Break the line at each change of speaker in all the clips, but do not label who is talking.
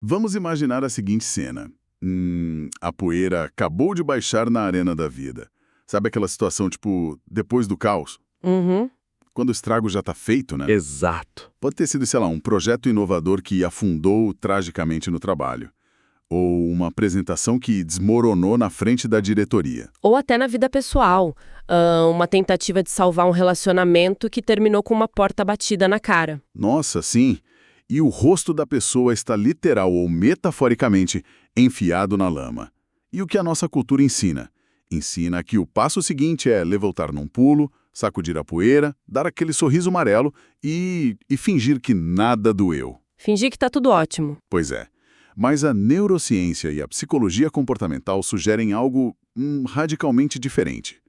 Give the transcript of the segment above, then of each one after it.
Vamos imaginar a seguinte cena. A poeira acabou de baixar na arena da vida. Sabe aquela situação, tipo, depois do caos?
Uhum.
Quando o estrago já tá feito, né?
Exato.
Pode ter sido, sei lá, um projeto inovador que afundou tragicamente no trabalho. Ou uma apresentação que desmoronou na frente da diretoria.
Ou até na vida pessoal. Uma tentativa de salvar um relacionamento que terminou com uma porta batida na cara.
Nossa, sim. E o rosto da pessoa está literal ou metaforicamente enfiado na lama. E o que a nossa cultura ensina? Ensina que o passo seguinte é levantar num pulo, sacudir a poeira, dar aquele sorriso amarelo e fingir que nada doeu.
Fingir que tá tudo ótimo.
Pois é. Mas a neurociência e a psicologia comportamental sugerem algo radicalmente diferente.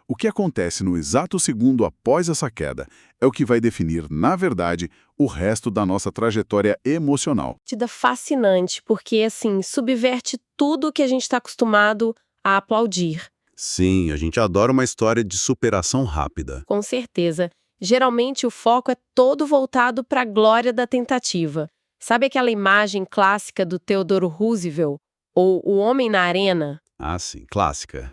O que acontece no exato segundo após essa queda é o que vai definir, na verdade, o resto da nossa trajetória emocional.
Partida fascinante, porque, assim, subverte tudo que a gente está acostumado a aplaudir.
Sim, a gente adora uma história de superação rápida.
Com certeza. Geralmente o foco é todo voltado para a glória da tentativa. Sabe aquela imagem clássica do Theodore Roosevelt? Ou o homem na arena?
Ah, sim, clássica.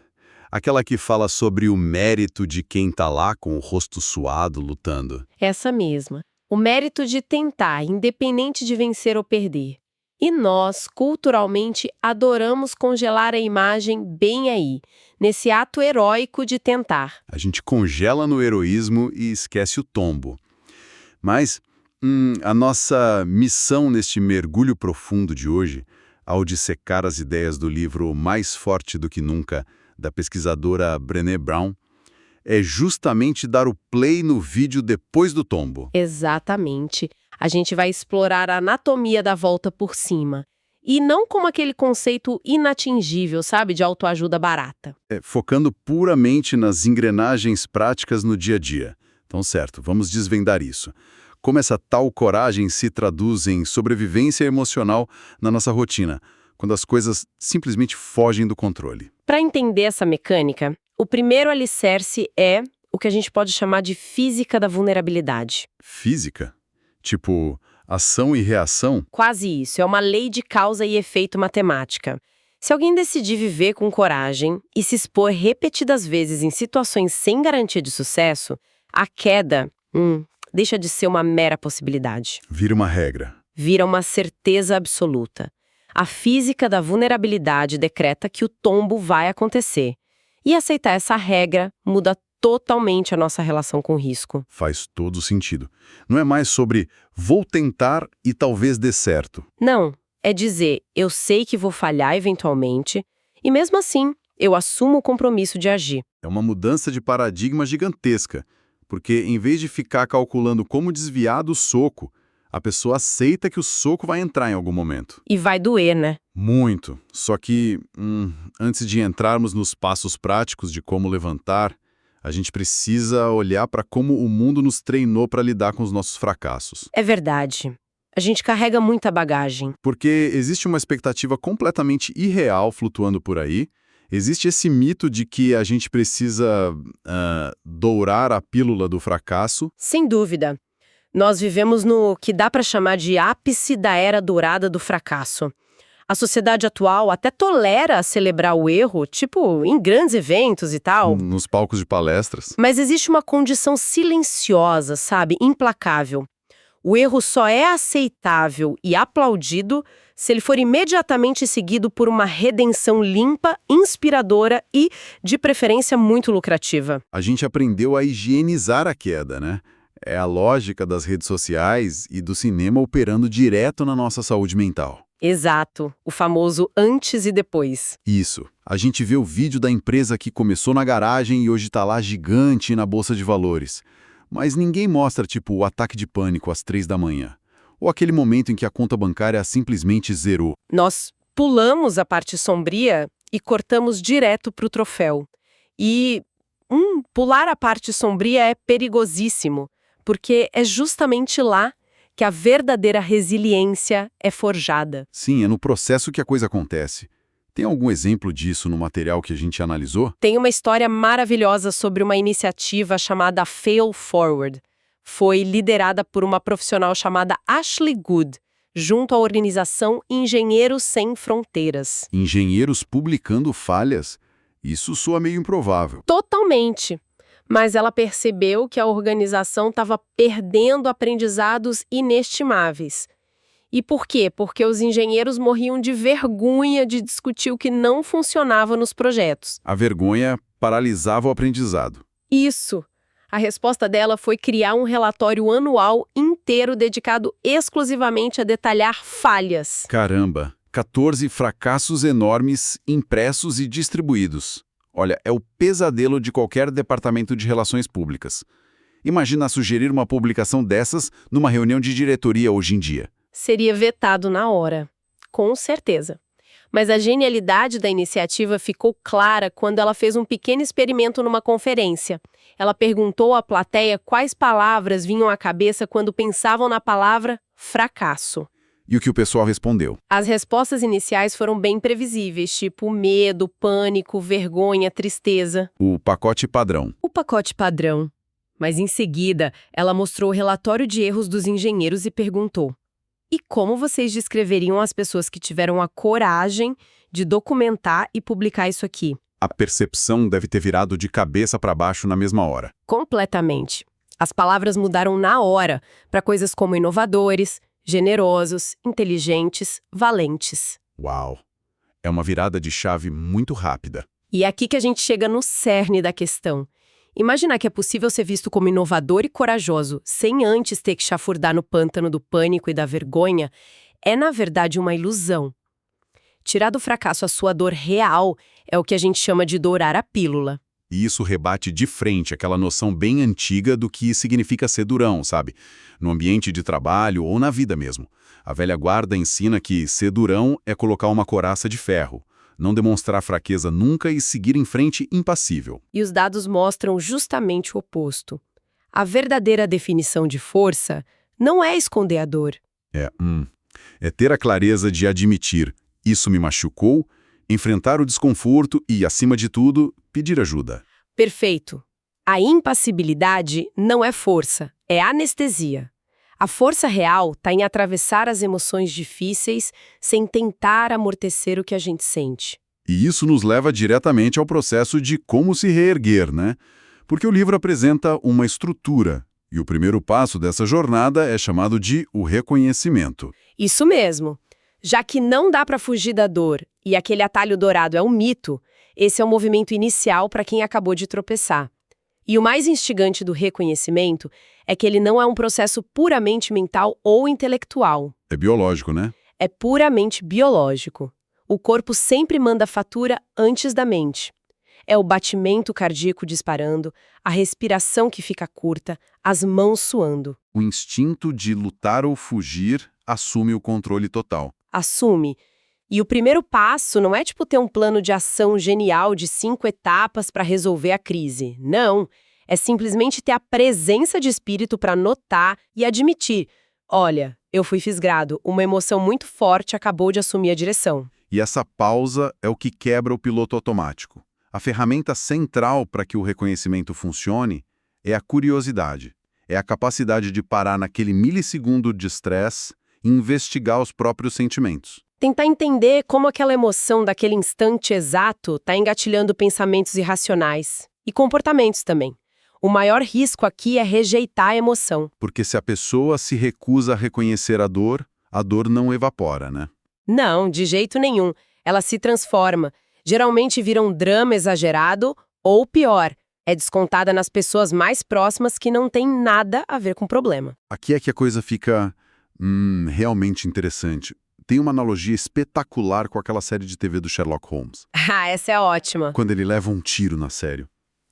Aquela que fala sobre o mérito de quem tá lá com o rosto suado lutando.
Essa mesma. O mérito de tentar, independente de vencer ou perder. E nós, culturalmente, adoramos congelar a imagem bem aí, nesse ato heróico de tentar.
A gente congela no heroísmo e esquece o tombo. Mas a nossa missão neste mergulho profundo de hoje, ao dissecar as ideias do livro Mais Forte do que Nunca, da pesquisadora Brené Brown, é justamente dar o play no vídeo depois do tombo.
Exatamente. A gente vai explorar a anatomia da volta por cima. E não como aquele conceito inatingível, sabe, de autoajuda barata.
Focando puramente nas engrenagens práticas no dia a dia. Então, certo, vamos desvendar isso. Como essa tal coragem se traduz em sobrevivência emocional na nossa rotina, quando as coisas simplesmente fogem do controle.
Para entender essa mecânica, o primeiro alicerce é o que a gente pode chamar de física da vulnerabilidade.
Física? Tipo, ação e reação?
Quase isso, é uma lei de causa e efeito matemática. Se alguém decidir viver com coragem e se expor repetidas vezes em situações sem garantia de sucesso, a queda, deixa de ser uma mera possibilidade.
Vira uma regra.
Vira uma certeza absoluta. A física da vulnerabilidade decreta que o tombo vai acontecer. E aceitar essa regra muda totalmente a nossa relação com o risco.
Faz todo sentido. Não é mais sobre vou tentar e talvez dê certo.
Não, é dizer eu sei que vou falhar eventualmente e mesmo assim eu assumo o compromisso de agir.
É uma mudança de paradigma gigantesca, porque em vez de ficar calculando como desviar do soco, a pessoa aceita que o soco vai entrar em algum momento.
E vai doer, né?
Muito. Só que, antes de entrarmos nos passos práticos de como levantar, a gente precisa olhar para como o mundo nos treinou para lidar com os nossos fracassos.
É verdade. A gente carrega muita bagagem.
Porque existe uma expectativa completamente irreal flutuando por aí. Existe esse mito de que a gente precisa dourar a pílula do fracasso.
Sem dúvida. Nós vivemos no que dá para chamar de ápice da era dourada do fracasso. A sociedade atual até tolera celebrar o erro, tipo, em grandes eventos e tal.
Nos palcos de palestras.
Mas existe uma condição silenciosa, sabe, implacável. O erro só é aceitável e aplaudido se ele for imediatamente seguido por uma redenção limpa, inspiradora e, de preferência, muito lucrativa.
A gente aprendeu a higienizar a queda, né? É a lógica das redes sociais e do cinema operando direto na nossa saúde mental.
Exato, o famoso antes e depois.
Isso. A gente vê o vídeo da empresa que começou na garagem e hoje está lá gigante na bolsa de valores. Mas ninguém mostra, tipo, o ataque de pânico às 3 da manhã. Ou aquele momento em que a conta bancária simplesmente zerou.
Nós pulamos a parte sombria e cortamos direto para o troféu. E pular a parte sombria é perigosíssimo, porque é justamente lá que a verdadeira resiliência é forjada.
Sim, é no processo que a coisa acontece. Tem algum exemplo disso no material que a gente analisou?
Tem uma história maravilhosa sobre uma iniciativa chamada Fail Forward. Foi liderada por uma profissional chamada Ashley Good, junto à organização Engenheiros Sem Fronteiras.
Engenheiros publicando falhas? Isso soa meio improvável.
Totalmente. Mas ela percebeu que a organização estava perdendo aprendizados inestimáveis. E por quê? Porque os engenheiros morriam de vergonha de discutir o que não funcionava nos projetos.
A vergonha paralisava o aprendizado.
Isso. A resposta dela foi criar um relatório anual inteiro dedicado exclusivamente a detalhar falhas.
Caramba, 14 fracassos enormes impressos e distribuídos. Olha, é o pesadelo de qualquer departamento de relações públicas. Imagina sugerir uma publicação dessas numa reunião de diretoria hoje em dia.
Seria vetado na hora. Com certeza. Mas a genialidade da iniciativa ficou clara quando ela fez um pequeno experimento numa conferência. Ela perguntou à plateia quais palavras vinham à cabeça quando pensavam na palavra fracasso.
E o que o pessoal respondeu?
As respostas iniciais foram bem previsíveis, tipo medo, pânico, vergonha, tristeza.
O pacote padrão.
O pacote padrão. Mas em seguida, ela mostrou o relatório de erros dos engenheiros e perguntou: e como vocês descreveriam as pessoas que tiveram a coragem de documentar e publicar isso aqui?
A percepção deve ter virado de cabeça para baixo na mesma hora.
Completamente. As palavras mudaram na hora para coisas como inovadores, generosos, inteligentes, valentes.
Uau! É uma virada de chave muito rápida.
E é aqui que a gente chega no cerne da questão. Imaginar que é possível ser visto como inovador e corajoso, sem antes ter que chafurdar no pântano do pânico e da vergonha, é na verdade uma ilusão. Tirar do fracasso a sua dor real é o que a gente chama de dourar a pílula.
E isso rebate de frente aquela noção bem antiga do que significa ser durão, sabe? No ambiente de trabalho ou na vida mesmo. A velha guarda ensina que ser durão é colocar uma couraça de ferro, não demonstrar fraqueza nunca e seguir em frente impassível.
E os dados mostram justamente o oposto. A verdadeira definição de força não é esconder a dor.
É ter a clareza de admitir, isso me machucou, enfrentar o desconforto e, acima de tudo, pedir ajuda.
Perfeito. A impassibilidade não é força, é anestesia. A força real está em atravessar as emoções difíceis sem tentar amortecer o que a gente sente.
E isso nos leva diretamente ao processo de como se reerguer, né? Porque o livro apresenta uma estrutura, e o primeiro passo dessa jornada é chamado de o reconhecimento.
Isso mesmo. Já que não dá para fugir da dor e aquele atalho dourado é um mito, esse é o movimento inicial para quem acabou de tropeçar. E o mais instigante do reconhecimento é que ele não é um processo puramente mental ou intelectual.
É biológico, né?
É puramente biológico. O corpo sempre manda fatura antes da mente. É o batimento cardíaco disparando, a respiração que fica curta, as mãos suando.
O instinto de lutar ou fugir assume o controle total.
Assume. E o primeiro passo não é tipo ter um plano de ação genial de 5 etapas para resolver a crise. Não. É simplesmente ter a presença de espírito para notar e admitir: olha, eu fui fisgado, uma emoção muito forte acabou de assumir a direção.
E essa pausa é o que quebra o piloto automático. A ferramenta central para que o reconhecimento funcione é a curiosidade. É a capacidade de parar naquele milissegundo de estresse e investigar os próprios sentimentos.
Tentar entender como aquela emoção daquele instante exato está engatilhando pensamentos irracionais e comportamentos também. O maior risco aqui é rejeitar a emoção.
Porque se a pessoa se recusa a reconhecer a dor não evapora, né?
Não, de jeito nenhum. Ela se transforma. Geralmente vira um drama exagerado ou, pior, é descontada nas pessoas mais próximas que não têm nada a ver com o problema.
Aqui é que a coisa fica realmente interessante. Tem uma analogia espetacular com aquela série de TV do Sherlock Holmes.
Ah, essa é ótima.
Quando ele leva um tiro na sério.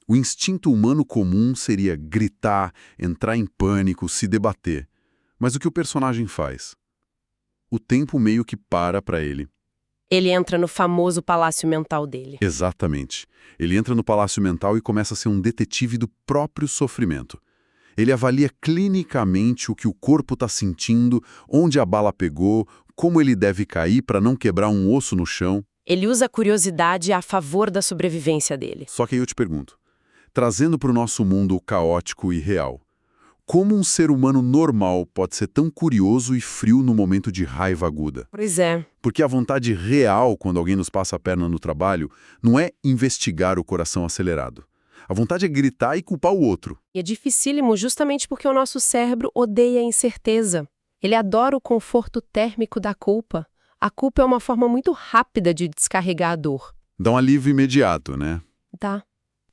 O instinto humano comum seria gritar, entrar em pânico, se debater. Mas o que o personagem faz? O tempo meio que para ele.
Ele entra no famoso palácio mental dele.
Exatamente. Ele entra no palácio mental e começa a ser um detetive do próprio sofrimento. Ele avalia clinicamente o que o corpo está sentindo, onde a bala pegou, como ele deve cair para não quebrar um osso no chão.
Ele usa a curiosidade a favor da sobrevivência dele.
Só que aí eu te pergunto, trazendo para o nosso mundo caótico e real, Como um ser humano normal pode ser tão curioso e frio no momento de raiva aguda?
Pois é.
Porque a vontade real, quando alguém nos passa a perna no trabalho, não é investigar o coração acelerado. A vontade é gritar e culpar o outro.
E é dificílimo justamente porque o nosso cérebro odeia a incerteza. Ele adora o conforto térmico da culpa. A culpa é uma forma muito rápida de descarregar a dor.
Dá um alívio imediato, né?
Tá?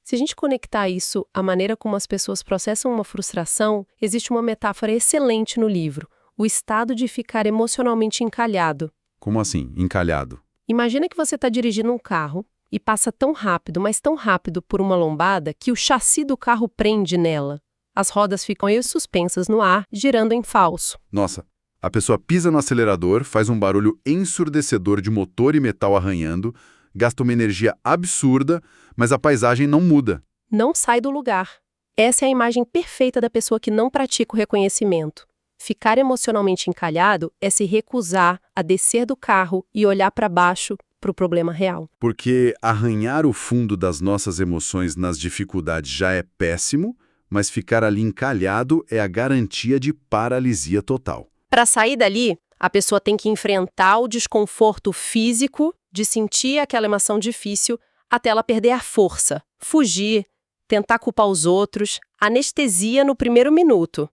Se a gente conectar isso à maneira como as pessoas processam uma frustração, existe uma metáfora excelente no livro: o estado de ficar emocionalmente encalhado.
Como assim, encalhado?
Imagina que você está dirigindo um carro e passa tão rápido, mas tão rápido por uma lombada que o chassi do carro prende nela. As rodas ficam meio suspensas no ar, girando em falso.
Nossa, a pessoa pisa no acelerador, faz um barulho ensurdecedor de motor e metal arranhando, gasta uma energia absurda, mas a paisagem não muda.
Não sai do lugar. Essa é a imagem perfeita da pessoa que não pratica o reconhecimento. Ficar emocionalmente encalhado é se recusar a descer do carro e olhar para baixo para o problema real.
Porque arranhar o fundo das nossas emoções nas dificuldades já é péssimo, mas ficar ali encalhado é a garantia de paralisia total.
Para sair dali, a pessoa tem que enfrentar o desconforto físico de sentir aquela emoção difícil até ela perder a força, fugir, tentar culpar os outros, anestesia no primeiro minuto.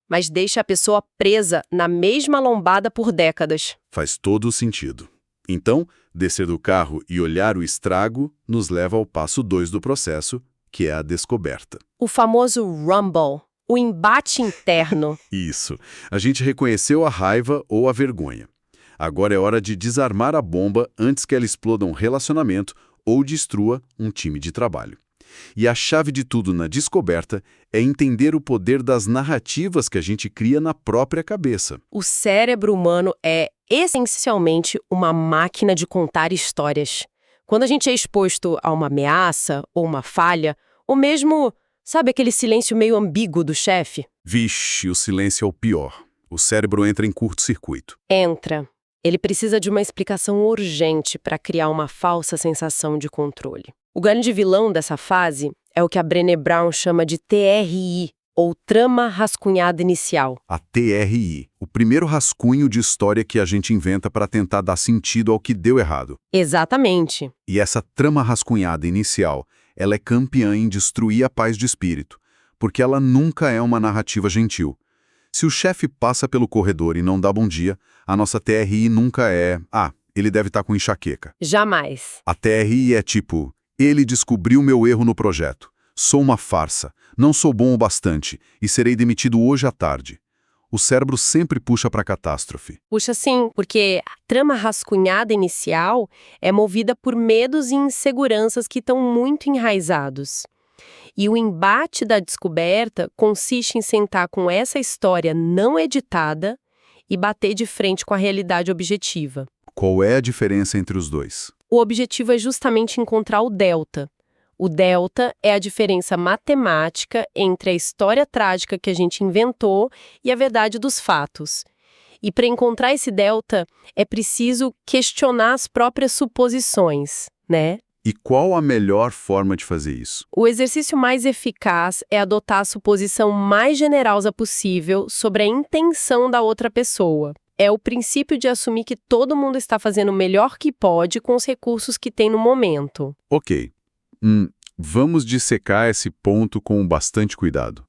Mas deixa a pessoa presa na mesma lombada por décadas.
Faz todo o sentido. Então, descer do carro e olhar o estrago nos leva ao passo 2 do processo, que é a descoberta.
O famoso rumble, o embate interno.
Isso. A gente reconheceu a raiva ou a vergonha. Agora é hora de desarmar a bomba antes que ela exploda um relacionamento ou destrua um time de trabalho. E a chave de tudo na descoberta é entender o poder das narrativas que a gente cria na própria cabeça.
O cérebro humano é essencialmente uma máquina de contar histórias. Quando a gente é exposto a uma ameaça ou uma falha, ou mesmo, sabe aquele silêncio meio ambíguo do chefe?
Vixe, o silêncio é o pior. O cérebro entra em curto-circuito.
Entra. Ele precisa de uma explicação urgente para criar uma falsa sensação de controle. O grande vilão dessa fase é o que a Brené Brown chama de TRI, ou Trama Rascunhada Inicial.
A TRI, o primeiro rascunho de história que a gente inventa para tentar dar sentido ao que deu errado.
Exatamente.
E essa trama rascunhada inicial, ela é campeã em destruir a paz de espírito, porque ela nunca é uma narrativa gentil. Se o chefe passa pelo corredor e não dá bom dia, a nossa TRI nunca é, ele deve estar com enxaqueca.
Jamais.
A TRI é tipo, ele descobriu meu erro no projeto. Sou uma farsa, não sou bom o bastante e serei demitido hoje à tarde. O cérebro sempre puxa para a catástrofe.
Puxa sim, porque a trama rascunhada inicial é movida por medos e inseguranças que estão muito enraizados. E o embate da descoberta consiste em sentar com essa história não editada e bater de frente com a realidade objetiva.
Qual é a diferença entre os dois?
O objetivo é justamente encontrar o delta. O delta é a diferença matemática entre a história trágica que a gente inventou e a verdade dos fatos. E para encontrar esse delta, é preciso questionar as próprias suposições, né?
E qual a melhor forma de fazer isso?
O exercício mais eficaz é adotar a suposição mais generosa possível sobre a intenção da outra pessoa. É o princípio de assumir que todo mundo está fazendo o melhor que pode com os recursos que tem no momento.
Ok. Vamos dissecar esse ponto com bastante cuidado.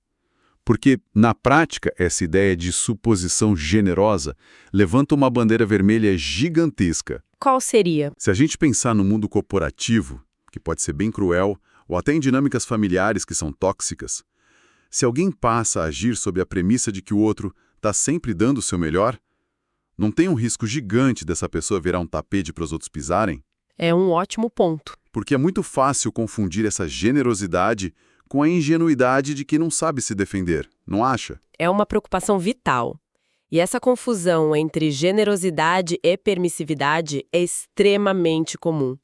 Porque, na prática, essa ideia de suposição generosa levanta uma bandeira vermelha gigantesca.
Qual seria?
Se a gente pensar no mundo corporativo, que pode ser bem cruel, ou até em dinâmicas familiares que são tóxicas, se alguém passa a agir sob a premissa de que o outro está sempre dando o seu melhor, não tem um risco gigante dessa pessoa virar um tapete para os outros pisarem?
É um ótimo ponto.
Porque é muito fácil confundir essa generosidade com a ingenuidade de quem não sabe se defender, não acha?
É uma preocupação vital. E essa confusão entre generosidade e permissividade é extremamente comum.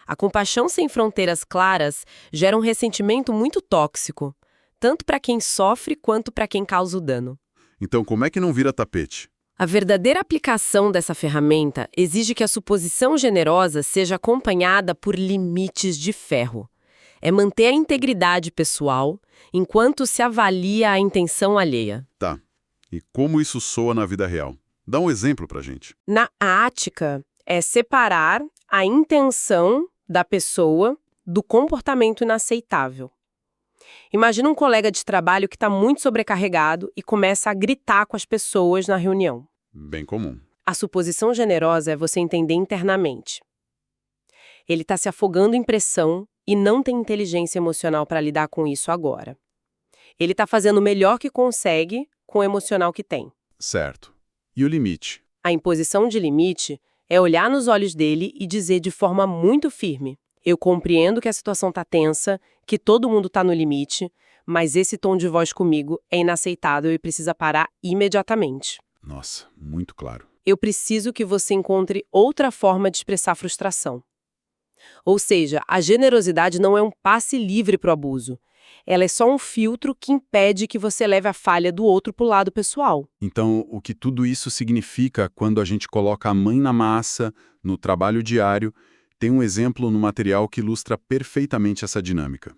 A compaixão sem fronteiras claras gera um ressentimento muito tóxico, tanto para quem sofre quanto para quem causa o dano.
Então, como é que não vira tapete?
A verdadeira aplicação dessa ferramenta exige que a suposição generosa seja acompanhada por limites de ferro. É manter a integridade pessoal enquanto se avalia a intenção alheia.
Tá. E como isso soa na vida real? Dá um exemplo pra gente.
Na ática, é separar a intenção da pessoa do comportamento inaceitável. Imagina um colega de trabalho que está muito sobrecarregado e começa a gritar com as pessoas na reunião.
Bem comum.
A suposição generosa é você entender internamente. Ele está se afogando em pressão e não tem inteligência emocional para lidar com isso agora. Ele está fazendo o melhor que consegue com o emocional que tem.
Certo. E o limite?
A imposição de limite é olhar nos olhos dele e dizer de forma muito firme: eu compreendo que a situação está tensa, que todo mundo está no limite, mas esse tom de voz comigo é inaceitável e precisa parar imediatamente.
Nossa, muito claro.
Eu preciso que você encontre outra forma de expressar frustração. Ou seja, a generosidade não é um passe livre para o abuso. Ela é só um filtro que impede que você leve a falha do outro para o lado pessoal.
Então, o que tudo isso significa quando a gente coloca a mãe na massa, no trabalho diário, tem um exemplo no material que ilustra perfeitamente essa dinâmica.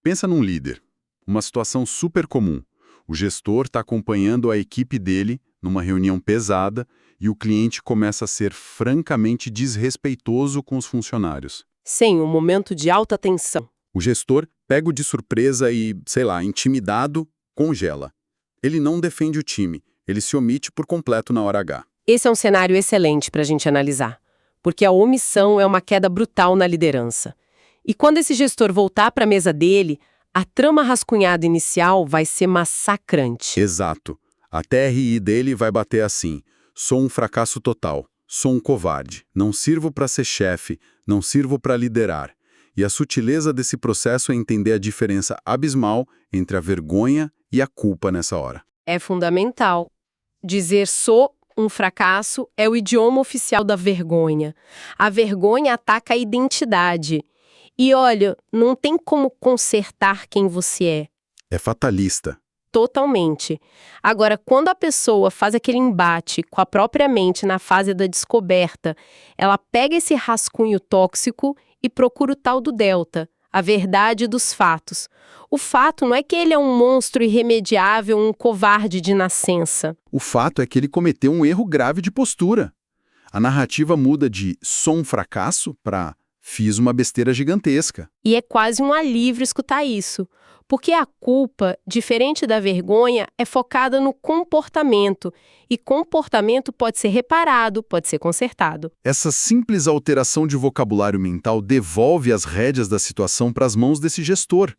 Pensa num líder. Uma situação super comum. O gestor está acompanhando a equipe dele numa reunião pesada e o cliente começa a ser francamente desrespeitoso com os funcionários.
Sim, um momento de alta tensão.
O gestor, pego de surpresa e, sei lá, intimidado, congela. Ele não defende o time, ele se omite por completo na hora H.
Esse é um cenário excelente para a gente analisar, porque a omissão é uma queda brutal na liderança. E quando esse gestor voltar para a mesa dele, a trama rascunhada inicial vai ser massacrante.
Exato. A TRI dele vai bater assim: sou um fracasso total, sou um covarde, não sirvo para ser chefe, não sirvo para liderar. E a sutileza desse processo é entender a diferença abismal entre a vergonha e a culpa nessa hora.
É fundamental. Dizer sou um fracasso é o idioma oficial da vergonha. A vergonha ataca a identidade. E olha, não tem como consertar quem você é.
É fatalista.
Totalmente. Agora, quando a pessoa faz aquele embate com a própria mente na fase da descoberta, ela pega esse rascunho tóxico e procura o tal do delta, a verdade dos fatos. O fato não é que ele é um monstro irremediável, um covarde de nascença.
O fato é que ele cometeu um erro grave de postura. A narrativa muda de sou um fracasso para fiz uma besteira gigantesca.
E é quase um alívio escutar isso. Porque a culpa, diferente da vergonha, é focada no comportamento. E comportamento pode ser reparado, pode ser consertado.
Essa simples alteração de vocabulário mental devolve as rédeas da situação para as mãos desse gestor.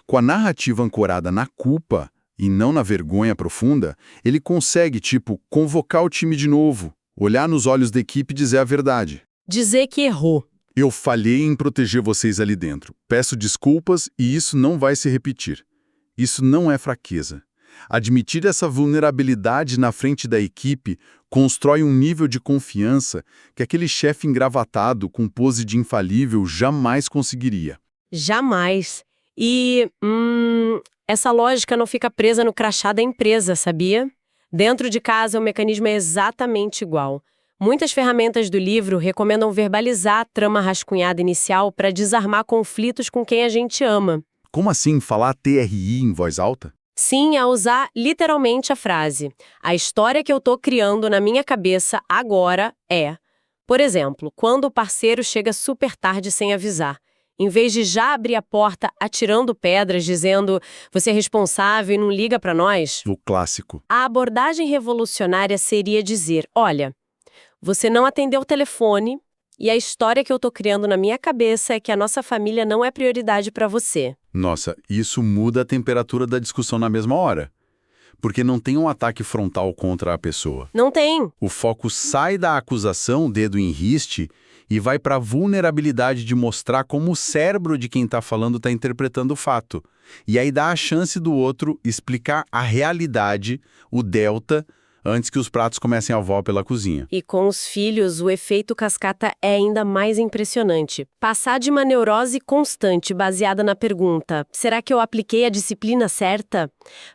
Com a narrativa ancorada na culpa e não na vergonha profunda, ele consegue, convocar o time de novo, olhar nos olhos da equipe e dizer a verdade.
Dizer que errou.
Eu falhei em proteger vocês ali dentro. Peço desculpas e isso não vai se repetir. Isso não é fraqueza. Admitir essa vulnerabilidade na frente da equipe constrói um nível de confiança que aquele chefe engravatado com pose de infalível jamais conseguiria.
Jamais. E, essa lógica não fica presa no crachá da empresa, sabia? Dentro de casa, o mecanismo é exatamente igual. Muitas ferramentas do livro recomendam verbalizar a trama rascunhada inicial para desarmar conflitos com quem a gente ama.
Como assim falar TRI em voz alta?
Sim, a usar literalmente a frase. A história que eu tô criando na minha cabeça agora é... Por exemplo, quando o parceiro chega super tarde sem avisar. Em vez de já abrir a porta atirando pedras, dizendo você é responsável e não liga para nós.
O clássico.
A abordagem revolucionária seria dizer, olha... Você não atendeu o telefone e a história que eu tô criando na minha cabeça é que a nossa família não é prioridade para você.
Nossa, isso muda a temperatura da discussão na mesma hora. Porque não tem um ataque frontal contra a pessoa.
Não tem.
O foco sai da acusação, dedo em riste, e vai para a vulnerabilidade de mostrar como o cérebro de quem está falando está interpretando o fato. E aí dá a chance do outro explicar a realidade, o delta, antes que os pratos comecem a voar pela cozinha.
E com os filhos, o efeito cascata é ainda mais impressionante. Passar de uma neurose constante baseada na pergunta, será que eu apliquei a disciplina certa?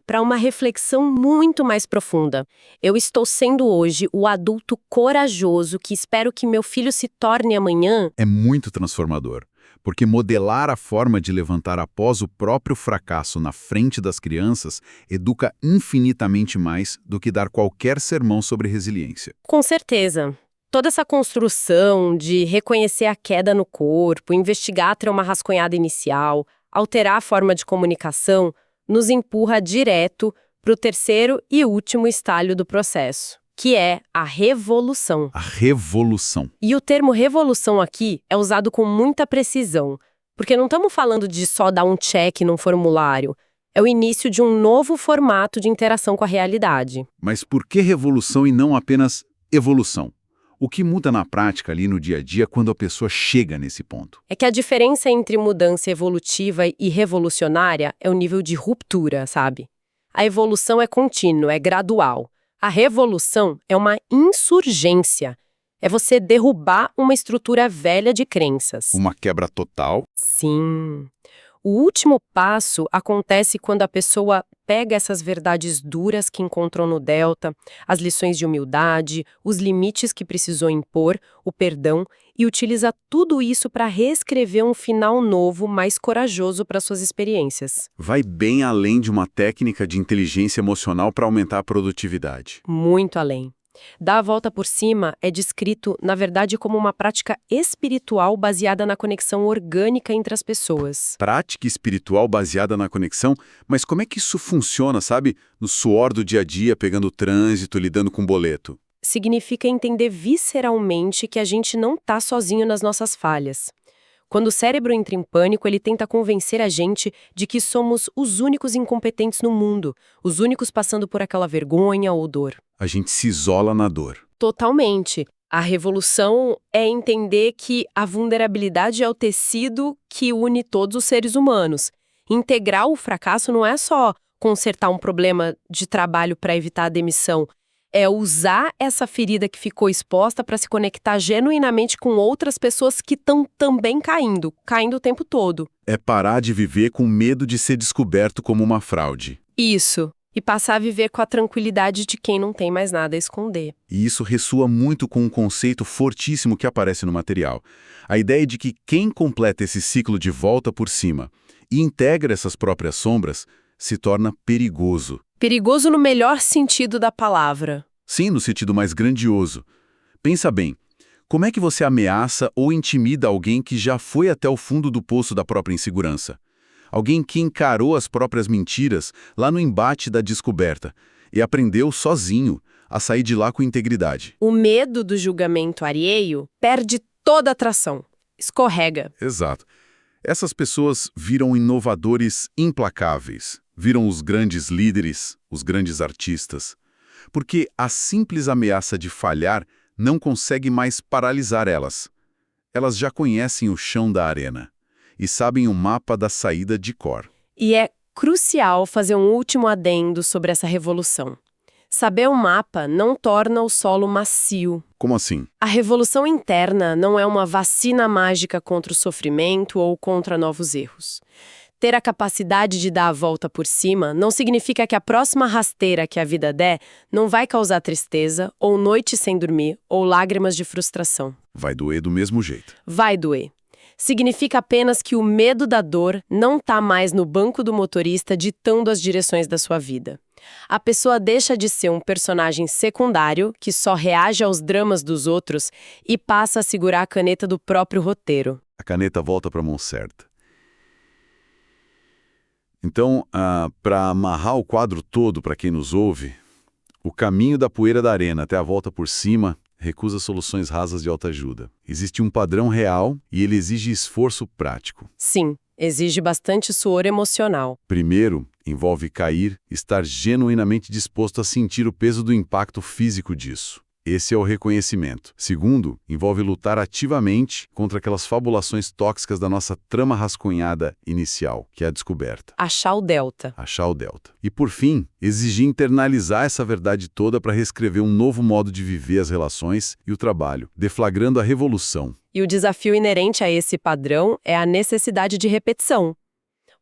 Para uma reflexão muito mais profunda. Eu estou sendo hoje o adulto corajoso que espero que meu filho se torne amanhã?
É muito transformador. porque modelar a forma de levantar após o próprio fracasso na frente das crianças educa infinitamente mais do que dar qualquer sermão sobre resiliência.
Com certeza. Toda essa construção de reconhecer a queda no corpo, investigar a trauma rascunhada inicial, alterar a forma de comunicação, nos empurra direto para o terceiro e último estágio do processo, que é a revolução.
A revolução.
E o termo revolução aqui é usado com muita precisão, porque não estamos falando de só dar um check num formulário. É o início de um novo formato de interação com a realidade.
Mas por que revolução e não apenas evolução? O que muda na prática ali no dia a dia quando a pessoa chega nesse ponto?
É que a diferença entre mudança evolutiva e revolucionária é o nível de ruptura, sabe? A evolução é contínua, é gradual. A revolução é uma insurgência. É você derrubar uma estrutura velha de crenças.
Uma quebra total?
Sim. O último passo acontece quando a pessoa pega essas verdades duras que encontrou no Delta, as lições de humildade, os limites que precisou impor, o perdão, e utiliza tudo isso para reescrever um final novo, mais corajoso para suas experiências.
Vai bem além de uma técnica de inteligência emocional para aumentar a produtividade.
Muito além. Dar a volta por cima é descrito, na verdade, como uma prática espiritual baseada na conexão orgânica entre as pessoas.
Prática espiritual baseada na conexão? Mas como é que isso funciona, sabe? No suor do dia a dia, pegando o trânsito, lidando com boleto.
Significa entender visceralmente que a gente não está sozinho nas nossas falhas. Quando o cérebro entra em pânico, ele tenta convencer a gente de que somos os únicos incompetentes no mundo, os únicos passando por aquela vergonha ou dor.
A gente se isola na dor.
Totalmente. A revolução é entender que a vulnerabilidade é o tecido que une todos os seres humanos. Integrar o fracasso não é só consertar um problema de trabalho para evitar a demissão. É usar essa ferida que ficou exposta para se conectar genuinamente com outras pessoas que estão também caindo o tempo todo.
É parar de viver com medo de ser descoberto como uma fraude.
Isso. E passar a viver com a tranquilidade de quem não tem mais nada a esconder.
E isso ressoa muito com um conceito fortíssimo que aparece no material. A ideia de que quem completa esse ciclo de volta por cima e integra essas próprias sombras se torna perigoso.
Perigoso no melhor sentido da palavra.
Sim, no sentido mais grandioso. Pensa bem, como é que você ameaça ou intimida alguém que já foi até o fundo do poço da própria insegurança? Alguém que encarou as próprias mentiras lá no embate da descoberta e aprendeu sozinho a sair de lá com integridade.
O medo do julgamento alheio perde toda a atração. Escorrega.
Exato. Essas pessoas viram inovadores implacáveis, viram os grandes líderes, os grandes artistas, porque a simples ameaça de falhar não consegue mais paralisar elas. Elas já conhecem o chão da arena e sabem o mapa da saída de cor.
E é crucial fazer um último adendo sobre essa revolução. Saber o mapa não torna o solo macio.
Como assim?
A revolução interna não é uma vacina mágica contra o sofrimento ou contra novos erros. Ter a capacidade de dar a volta por cima não significa que a próxima rasteira que a vida der não vai causar tristeza, ou noite sem dormir, ou lágrimas de frustração.
Vai doer do mesmo jeito.
Vai doer. Significa apenas que o medo da dor não está mais no banco do motorista ditando as direções da sua vida. A pessoa deixa de ser um personagem secundário que só reage aos dramas dos outros e passa a segurar a caneta do próprio roteiro.
A caneta volta para a mão certa. Então, para amarrar o quadro todo para quem nos ouve, o caminho da poeira da arena até a volta por cima recusa soluções rasas de autoajuda. Existe um padrão real e ele exige esforço prático.
Sim, exige bastante suor emocional.
Primeiro, envolve cair, estar genuinamente disposto a sentir o peso do impacto físico disso. Esse é o reconhecimento. Segundo, envolve lutar ativamente contra aquelas fabulações tóxicas da nossa trama rascunhada inicial, que é a descoberta.
Achar o delta.
Achar o delta. E por fim, exigir internalizar essa verdade toda para reescrever um novo modo de viver as relações e o trabalho, deflagrando a revolução.
E o desafio inerente a esse padrão é a necessidade de repetição.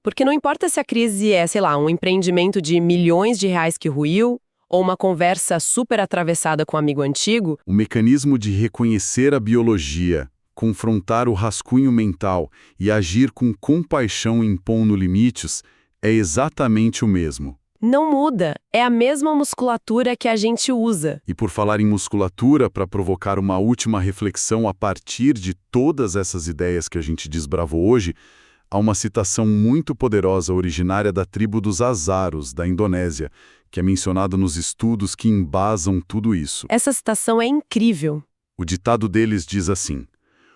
Porque não importa se a crise é, um empreendimento de milhões de reais que ruiu, ou uma conversa super atravessada com um amigo antigo,
o mecanismo de reconhecer a biologia, Confrontar o rascunho mental e agir com compaixão impondo limites é exatamente o mesmo.
Não muda, é a mesma musculatura que a gente usa.
E por falar em musculatura, para provocar uma última reflexão a partir de todas essas ideias que a gente desbravou hoje, há uma citação muito poderosa originária da tribo dos Hazaros, da Indonésia, que é mencionada nos estudos que embasam tudo isso.
Essa citação é incrível.
O ditado deles diz assim: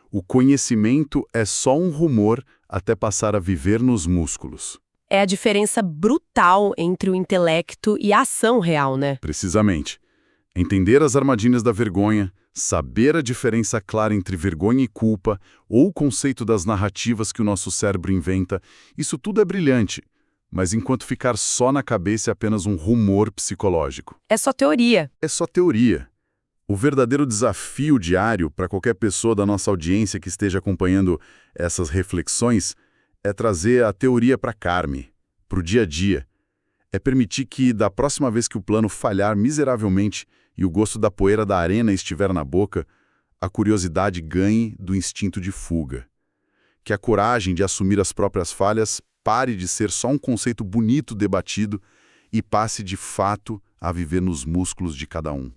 o conhecimento é só um rumor até passar a viver nos músculos.
É a diferença brutal entre o intelecto e a ação real, né?
Precisamente. Entender as armadilhas da vergonha, saber a diferença clara entre vergonha e culpa, ou o conceito das narrativas que o nosso cérebro inventa, isso tudo é brilhante. Mas enquanto ficar só na cabeça é apenas um rumor psicológico.
É só teoria.
É só teoria. O verdadeiro desafio diário para qualquer pessoa da nossa audiência que esteja acompanhando essas reflexões é trazer a teoria para a carne, para o dia a dia. É permitir que, da próxima vez que o plano falhar miseravelmente e o gosto da poeira da arena estiver na boca, a curiosidade ganhe do instinto de fuga. Que a coragem de assumir as próprias falhas pare de ser só um conceito bonito debatido e passe de fato a viver nos músculos de cada um.